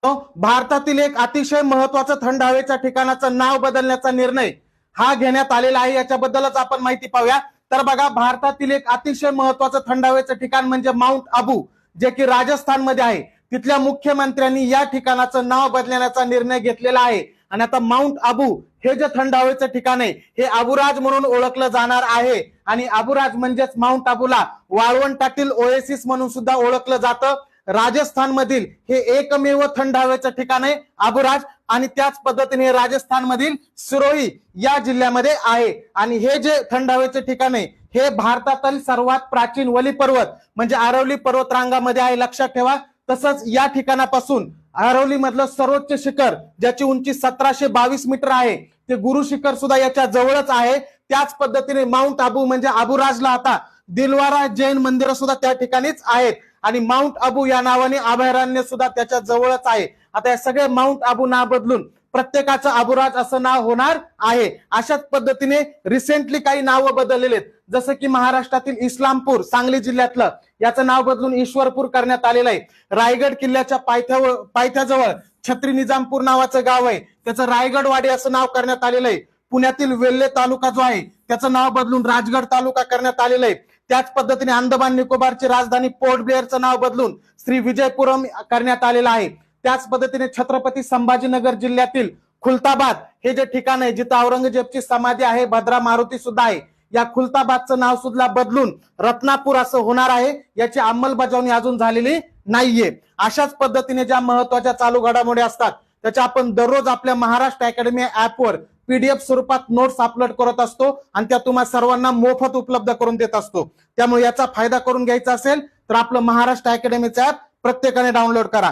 भारतातील एक अतिशय महत्वाचं थंड हवेच्या ठिकाणाचं नाव बदलण्याचा निर्णय हा घेण्यात आलेला आहे। याच्याबद्दलच आपण माहिती पाहूया। तर बघा, भारतातील एक अतिशय महत्वाचं थंड हवेचं ठिकाण म्हणजे माउंट आबू, जे की राजस्थान मध्ये आहे। तिथल्या मुख्यमंत्र्यांनी या ठिकाणाचं नाव बदलण्याचा निर्णय घेतलेला आहे आणि आता माउंट आबू हे जे थंड हवेचं ठिकाण आहे हे आबुराज म्हणून ओळखलं जाणार आहे। आणि आबुराज म्हणजेच माउंट आबूला वाळवंटातील ओएसिस म्हणून सुद्धा ओळखलं जातं। राजस्थान मधील हे एकमेव थंड हवेचं ठिकाण आहे आबुराज, आणि त्याच पद्धतीने राजस्थान मधील सिरोही या जिल्ह्यामध्ये आहे। आणि हे जे थंड हवेचे ठिकाण आहे हे भारतातील सर्वात प्राचीन वली पर्वत म्हणजे आरवली पर्वतरांगामध्ये आहे, लक्षात ठेवा। तसंच या ठिकाणापासून आरवली मधलं सर्वोच्च शिखर ज्याची उंची 1722 मीटर आहे ते गुरु शिखर सुद्धा याच्या जवळच आहे। त्याच पद्धतीने माउंट आबू म्हणजे आबुराजला आता दिलवारा जैन मंदिर सुद्धा त्या ठिकाणीच आहेत आणि माउंट आबू या नावाने अभयारण्य सुद्धा त्याच्या जवळच आहे। आता हे सगळे माउंट आबू नाव बदलून प्रत्येकाचं आबुराज असं नाव होणार आहे। अशाच पद्धतीने रिसेंटली काही नावं बदललेले आहेत, जसं की महाराष्ट्रातील इस्लामपूर सांगली जिल्ह्यातलं याचं नाव बदलून ईश्वरपूर करण्यात आलेलं आहे। रायगड किल्ल्याच्या पायथ्याजवळ छत्री निजामपूर नावाचं गाव आहे, त्याचं रायगडवाडी असं नाव करण्यात आलेलं आहे। पुण्यातील वेल्हे तालुका जो आहे त्याचं नाव बदलून राजगड तालुका करण्यात आलेलं आहे। त्याच पद्धतीने अंदमान निकोबारची राजधानी पोर्ट ब्लेअरचं नाव बदलून श्री विजयपुरम करण्यात आलेलं आहे। त्याच पद्धतीने छत्रपती संभाजीनगर जिल्ह्यातील खुलताबाद हे जे ठिकाण आहे जिथं औरंगजेबची समाधी आहे, भद्रा मारुती सुद्धा आहे, या खुलताबादचं नाव सुद्धा बदलून रत्नापूर असं होणार आहे। याची अंमलबजावणी अजून झालेली नाहीये। अशाच पद्धतीने ज्या महत्वाच्या चालू घडामोडी असतात त्याच्या आपण दररोज आपल्या महाराष्ट्र अकॅडमी ऍपवर पीडीएफ स्वरूपात नोट्स अपलोड करत असतो आणि त्या तुम्हा सर्वांना मोफत उपलब्ध करून देत असतो। त्यामुळे याचा फायदा करून घ्यायचा असेल तर आपलं महाराष्ट्र अकॅडमीचं ऍप प्रत्येकाने डाउनलोड करा।